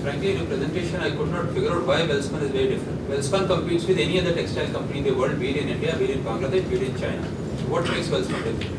frankly, in your presentation, I could not figure out why Welspun is very different. Welspun competes with any other textile company in the world, be it in India, be it in Bangladesh, be it in China. What makes Welspun different?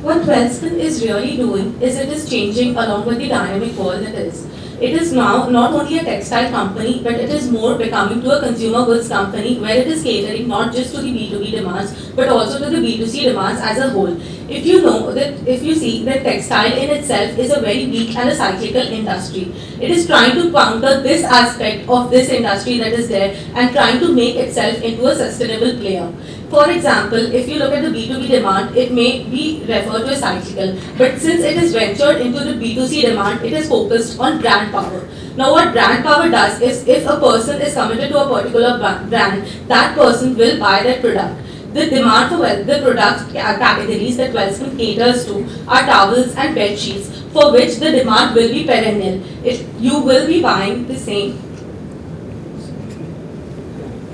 What Welspun is really doing is it is changing along with the dynamic world it is. It is now not only a textile company, but it is more becoming to a consumer goods company where it is catering not just to the B2B demands, but also to the B2C demands as a whole. If you see that textile in itself is a very weak and a cyclical industry, it is trying to counter this aspect of this industry that is there and trying to make itself into a sustainable player. For example, if you look at the B2B demand, it may be referred to as cyclical, but since it is ventured into the B2C demand, it is focused on brand power. Now what brand power does is if a person is committed to a particular brand, that person will buy that product. The demand for the product categories that Welspun caters to are towels and bed sheets, for which the demand will be perennial. You will be buying the same.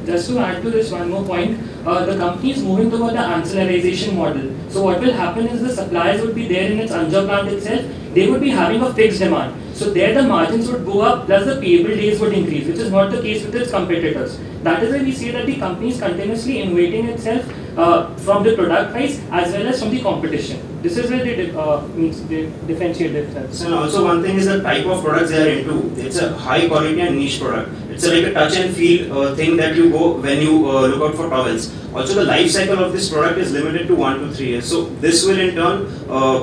Just to add to this one more point, the company is moving toward the ancillarization model. So what will happen is the suppliers would be there in its Anja plant itself, they would be having a fixed demand. So there the margins would go up plus the payable days would increase, which is not the case with its competitors. That is why we see that the company is continuously innovating itself from the product price as well as from the competition. This is where they differentiate themselves. And also one thing is the type of products they are into. It's a high quality and niche product. It's like a touch and feel thing that you go when you look out for towels. Also the life cycle of this product is limited to 1 to 3 years. So this will in turn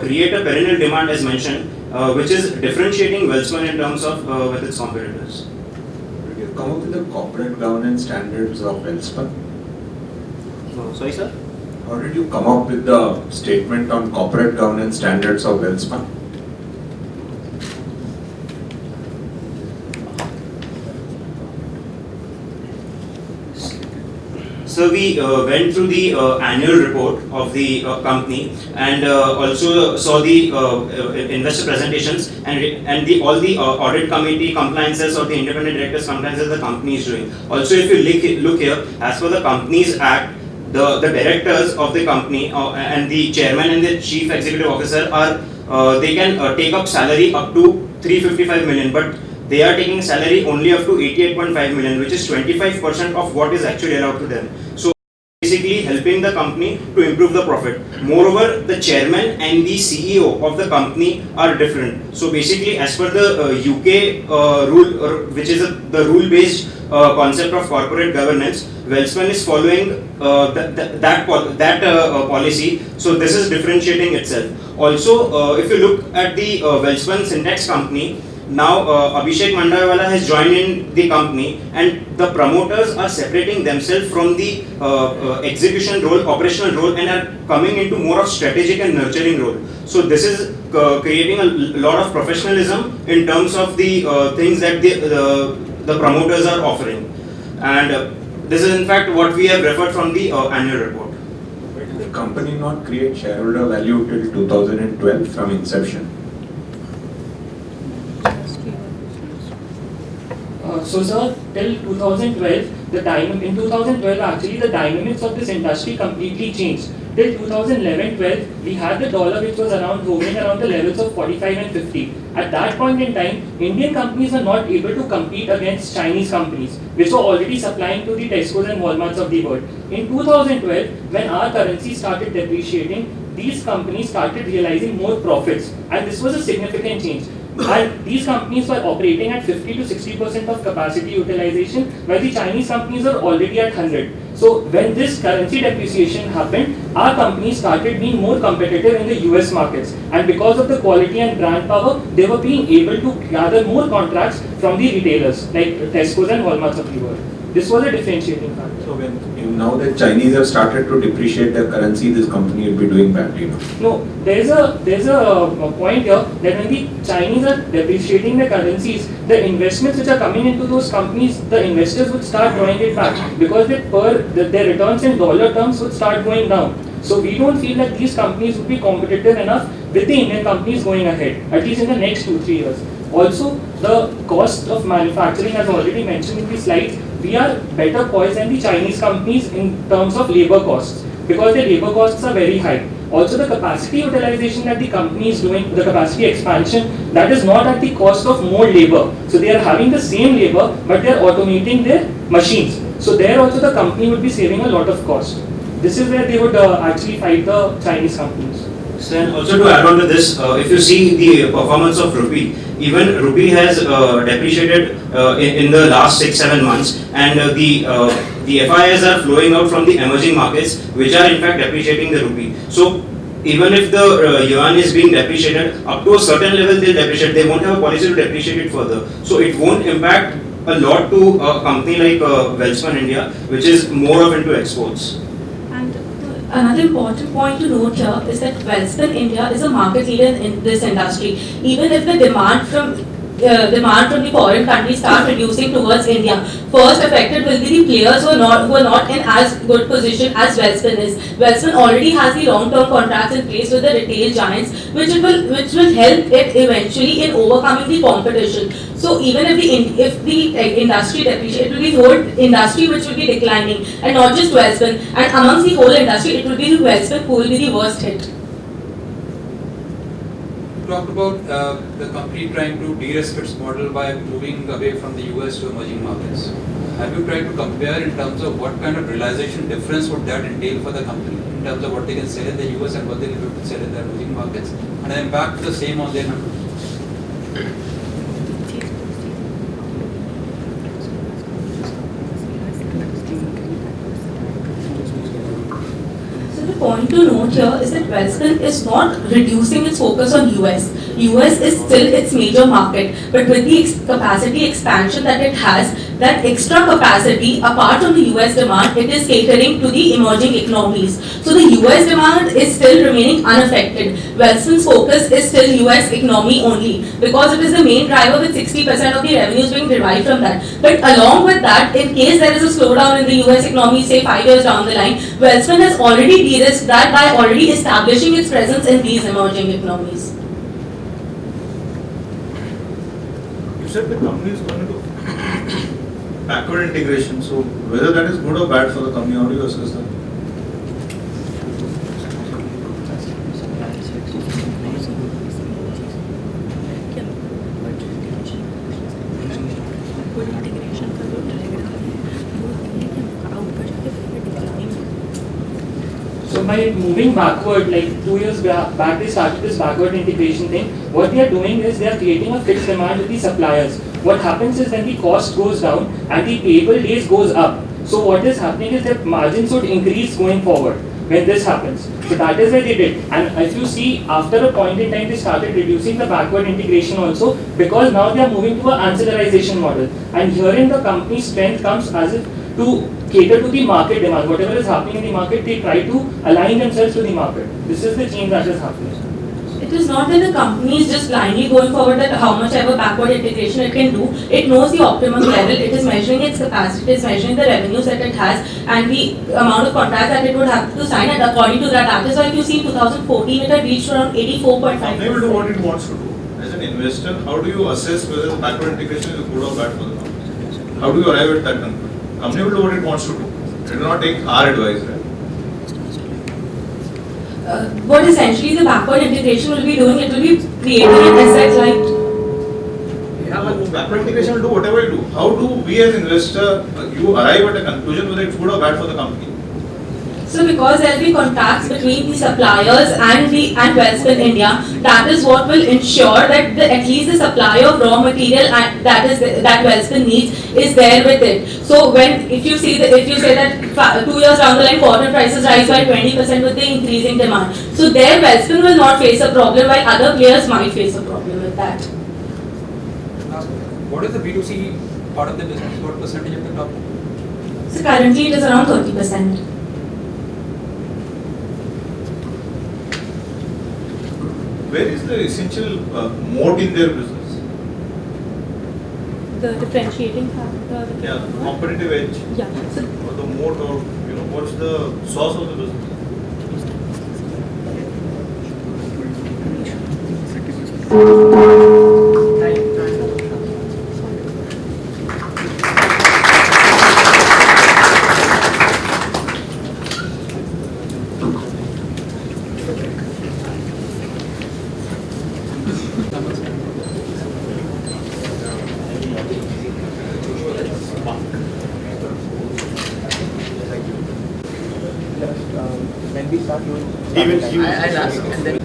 create a perennial demand as mentioned, which is differentiating Welspun in terms of with its competitors. Did you come up with the corporate governance standards of Welspun? Sorry sir? How did you come up with the statement on corporate governance standards of Welspun? So we went through the annual report of the company and also saw the investor presentations and all the audit committee compliances or the independent directors compliances the company is doing. Also if you look here, as per the Companies Act, the directors of the company and the chairman and the chief executive officer are they can take up salary up to 355 million, but they are taking salary only up to 88.5 million, which is 25% of what is actually allowed to them. So basically helping the company to improve the profit. Moreover, the chairman and the CEO of the company are different. So basically as per the UK rule, which is the rule-based concept of corporate governance, Welspun is following that policy. So this is differentiating itself. Also, if you look at the Welspun Syntax company, now Abhishek Mandawala has joined in the company and the promoters are separating themselves from the execution role, operational role, and are coming into more of strategic and nurturing role. So this is creating a lot of professionalism in terms of the things that the promoters are offering. And this is in fact what we have referred from the annual report. Why did the company not create shareholder value till 2012 from inception? So sir, till 2012, in 2012 actually the dynamics of this industry completely changed. Till 2011-12, we had the dollar which was hovering around the levels of 45 and 50. At that point in time, Indian companies were not able to compete against Chinese companies, which were already supplying to the Tesco's and Walmarts of the world. In 2012, when our currency started depreciating, these companies started realizing more profits, and this was a significant change. And these companies were operating at 50 to 60% of capacity utilization, while the Chinese companies are already at 100. So when this currency depreciation happened, our companies started being more competitive in the US markets. And because of the quality and brand power, they were being able to gather more contracts from the retailers, like Tesco's and Walmarts of the world. This was a differentiating factor. So now that Chinese have started to depreciate their currency, this company will be doing badly now? No, there's a point here that when the Chinese are depreciating their currencies, the investments which are coming into those companies, the investors would start drawing it back because their returns in dollar terms would start going down. So we don't feel that these companies would be competitive enough with the Indian companies going ahead, at least in the next 2-3 years. Also, the cost of manufacturing, as already mentioned in the slides, we are better poised than the Chinese companies in terms of labor costs, because their labor costs are very high. Also, the capacity utilization that the company is doing, the capacity expansion, that is not at the cost of more labor. So they are having the same labor, but they are automating their machines. So there also the company would be saving a lot of cost. This is where they would actually fight the Chinese companies. So, and also to add on to this, if you see the performance of rupee, even rupee has depreciated in the last 6-7 months, and the FIIs are flowing out from the emerging markets, which are in fact depreciating the rupee. So even if the yuan is being depreciated up to a certain level, they'll depreciate. They won't have a policy to depreciate it further. So it won't impact a lot to a company like Welspun India, which is more of into exports. Another important point to note here is that Welspun India is a market leader in this industry. Even if the demand from the foreign countries start reducing towards India, first affected will be the players who are not in as good position as Welspun is. Welspun already has the long-term contracts in place with the retail giants, which will help it eventually in overcoming the competition. So even if the industry depreciates, it will be the whole industry which will be declining, and not just Welspun. And amongst the whole industry, it will be the Welspun who will be the worst hit. Talked about the company trying to de-risk its model by moving away from the US to emerging markets. Have you tried to compare in terms of what kind of realization difference would that entail for the company in terms of what they can sell in the US and what they will be able to sell in the emerging markets, and the impact the same on their numbers? Point to note here is that Welspun is not reducing its focus on US. US is still its major market, but with the capacity expansion that it has, that extra capacity, apart from the US demand, it is catering to the emerging economies. So the US demand is still remaining unaffected. Welspun's focus is still US economy only, because it is the main driver with 60% of the revenues being derived from that. But along with that, in case there is a slowdown in the US economy, say 5 years down the line, Welspun has already de-risked that by already establishing its presence in these emerging economies. You said the company is going to do backward integration, so whether that is good or bad for the company, how do you assess that? So by moving backward, like 2 years back, they started this backward integration thing. What they are doing is they are creating a fixed demand with the suppliers. What happens is when the cost goes down and the payable days goes up. So what is happening is that margins would increase going forward when this happens. So that is where they did. And if you see, after a point in time, they started reducing the backward integration also, because now they are moving to an ancillarization model. And herein the company's strength comes as if to cater to the market demand. Whatever is happening in the market, they try to align themselves to the market. This is the change that is happening. It is not that the company is just blindly going forward that how much ever backward integration it can do. It knows the optimum level, it is measuring its capacity, it is measuring the revenues that it has and the amount of contracts that it would have to sign, and according to that is why if you see in 2014 it had reached around 84.5%. Company will do what it wants to do. As an investor, how do you assess whether the backward integration is good or bad for the company? How do you arrive at that conclusion? Company will do what it wants to do. It will not take our advice, right? What essentially the backward integration will be doing, it will be creating an asset like. Yeah, but backward integration will do whatever you do. How do we as investor, you arrive at a conclusion whether it's good or bad for the company? So because there will be contacts between the suppliers and Welspun India, that is what will ensure that at least the supply of raw material that Welspun needs is there with it. So if you say that 2 years down the line cotton prices rise by 20% with the increasing demand, so there Welspun will not face a problem while other players might face a problem with that. What is the B2C part of the business? What percentage of the top? So currently it is around 30%. Where is the essential moat in their business? The differentiating factor. Yeah, competitive edge. Yeah. So, or the moat, or what's the source of the business? When we start, you will. I'll ask and then.